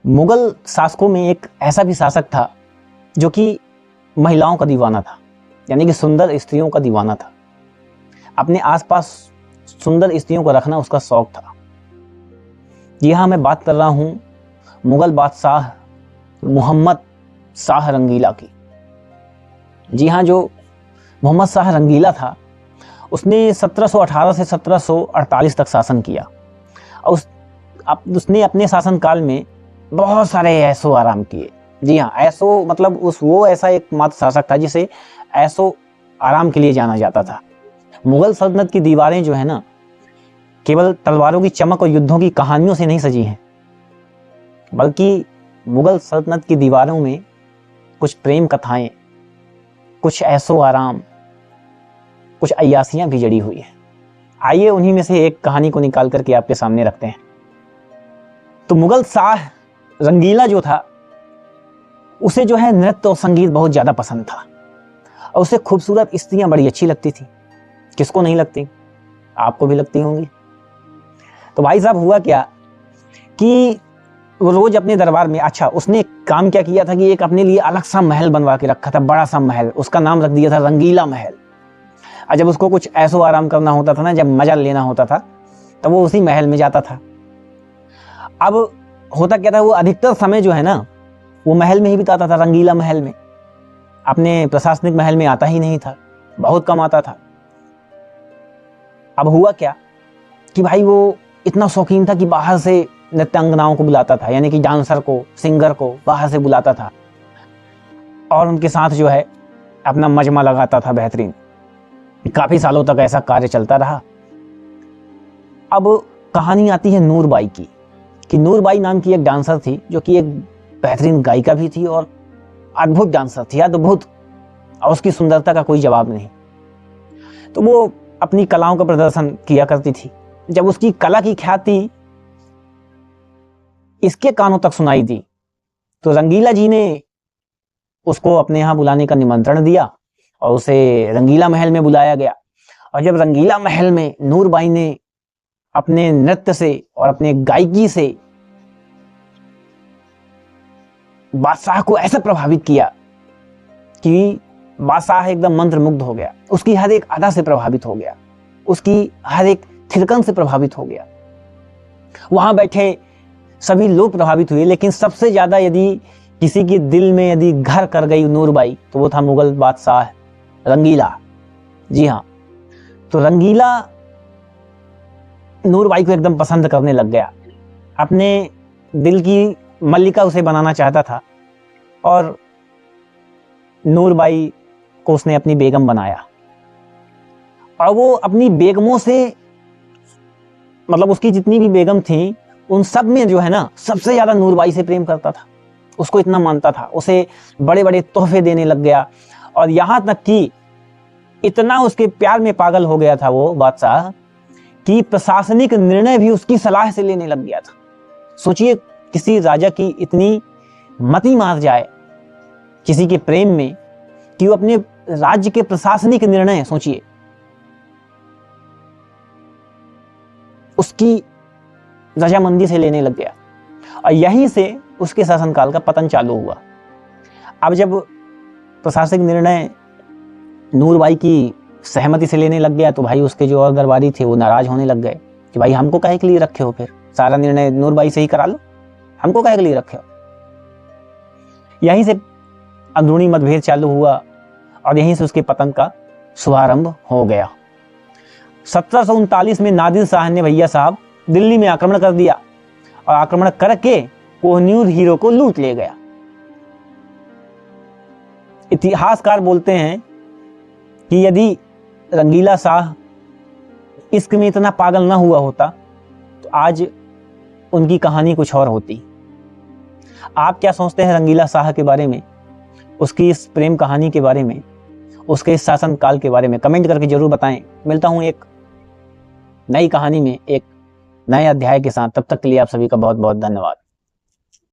मुगल शासकों में एक ऐसा भी शासक था जो कि महिलाओं का दीवाना था, यानी कि सुंदर स्त्रियों का दीवाना था। अपने आसपास सुंदर स्त्रियों को रखना उसका शौक था। जी हाँ, मैं बात कर रहा हूँ मुगल बादशाह मोहम्मद शाह रंगीला की। जी हाँ, जो मोहम्मद शाह रंगीला था उसने 1718 से 1748 तक शासन किया और उसने अपने शासनकाल में बहुत सारे ऐशो आराम किए। जी हाँ, ऐशो मतलब वो ऐसा एक मात्र शासक था जिसे ऐशो आराम के लिए जाना जाता था। मुगल सल्तनत की दीवारें जो है ना, केवल तलवारों की चमक और युद्धों की कहानियों से नहीं सजी हैं, बल्कि मुगल सल्तनत की दीवारों में कुछ प्रेम कथाएं, कुछ ऐशो आराम, कुछ अय्यासियां भी जड़ी हुई है। आइए उन्हीं में से एक कहानी को निकाल करके आपके सामने रखते हैं। तो मुगल शाह रंगीला जो था उसे जो है नृत्य और संगीत बहुत ज्यादा पसंद था और उसे खूबसूरत स्त्रियां बड़ी अच्छी लगती थी। किसको नहीं लगती, आपको भी लगती होंगी। तो भाई साहब हुआ क्या कि वो रोज अपने दरबार में, अच्छा उसने काम क्या किया था कि एक अपने लिए अलग सा महल बनवा के रखा था, बड़ा सा महल, उसका नाम रख दिया था रंगीला महल। और जब उसको कुछ ऐशो आराम करना होता था ना, जब मजा लेना होता था, तो वो उसी महल में जाता था। अब होता क्या था, वो अधिकतर समय जो है ना वो महल में ही बिताता था, रंगीला महल में। अपने प्रशासनिक महल में आता ही नहीं था, बहुत कम आता था। अब हुआ क्या कि भाई वो इतना शौकीन था कि बाहर से नृत्यांगनाओं को बुलाता था, यानी कि डांसर को, सिंगर को बाहर से बुलाता था और उनके साथ जो है अपना मजमा लगाता था बेहतरीन। काफी सालों तक ऐसा कार्य चलता रहा। अब कहानी आती है नूरबाई की, कि नूरबाई नाम की एक डांसर थी जो कि एक बेहतरीन गायिका भी थी और अद्भुत डांसर थी, अद्भुत, और उसकी सुंदरता का कोई जवाब नहीं। तो वो अपनी कलाओं का प्रदर्शन किया करती थी। जब उसकी कला की ख्याति इसके कानों तक सुनाई दी तो रंगीला जी ने उसको अपने यहाँ बुलाने का निमंत्रण दिया और उसे रंगीला महल में बुलाया गया। और जब रंगीला महल में नूरबाई ने अपने नृत्य से और अपने गायकी से बादशाह को ऐसा प्रभावित किया कि बादशाह एकदम मंत्रमुग्ध हो गया, उसकी हर एक अदा से प्रभावित हो गया, उसकी हर एक थिरकन से प्रभावित हो गया। वहां बैठे सभी लोग प्रभावित हुए, लेकिन सबसे ज्यादा यदि किसी के दिल में यदि घर कर गई नूरबाई तो वो था मुगल बादशाह रंगीला। जी हाँ, तो रंगीला नूरबाई को एकदम पसंद करने लग गया, अपने दिल की मल्लिका उसे बनाना चाहता था और नूरबाई को उसने अपनी बेगम बनाया। और वो अपनी बेगमों से, मतलब उसकी जितनी भी बेगम थी उन सब में जो है ना सबसे ज्यादा नूरबाई से प्रेम करता था, उसको इतना मानता था, उसे बड़े बड़े तोहफे देने लग गया। और यहां तक कि इतना उसके प्यार में पागल हो गया था वो बादशाह कि प्रशासनिक निर्णय भी उसकी सलाह से लेने लग गया था। सोचिए, किसी राजा की इतनी मति मार जाए किसी के प्रेम में कि वो अपने राज्य के प्रशासनिक निर्णय, सोचिए, उसकी रजामंदी से लेने लग गया। और यहीं से उसके शासनकाल का पतन चालू हुआ। अब जब प्रशासनिक निर्णय नूरबाई की सहमति से लेने लग गया तो भाई उसके जो और दरबारी थे वो नाराज होने लग गए कि भाई हमको काहे के लिए रखे हो, फिर सारा निर्णय नूरबाई से ही करा लो, हमको काहे के लिए रखे हो। यहीं से अंदरूनी मतभेद चालू हुआ और यहीं से उसके पतन का शुभारंभ हो गया। 1739 में नादिर शाह ने भैया साहब दिल्ली में आक्रमण कर दिया और आक्रमण करके कोहिनूर हीरो को लूट ले गया। इतिहासकार बोलते हैं कि यदि रंगीला शाह इश्क में इतना पागल ना हुआ होता तो आज उनकी कहानी कुछ और होती। आप क्या सोचते हैं रंगीला शाह के बारे में, उसकी इस प्रेम कहानी के बारे में, उसके इस शासन काल के बारे में? कमेंट करके जरूर बताएं। मिलता हूं एक नई कहानी में, एक नए अध्याय के साथ। तब तक के लिए आप सभी का बहुत बहुत धन्यवाद।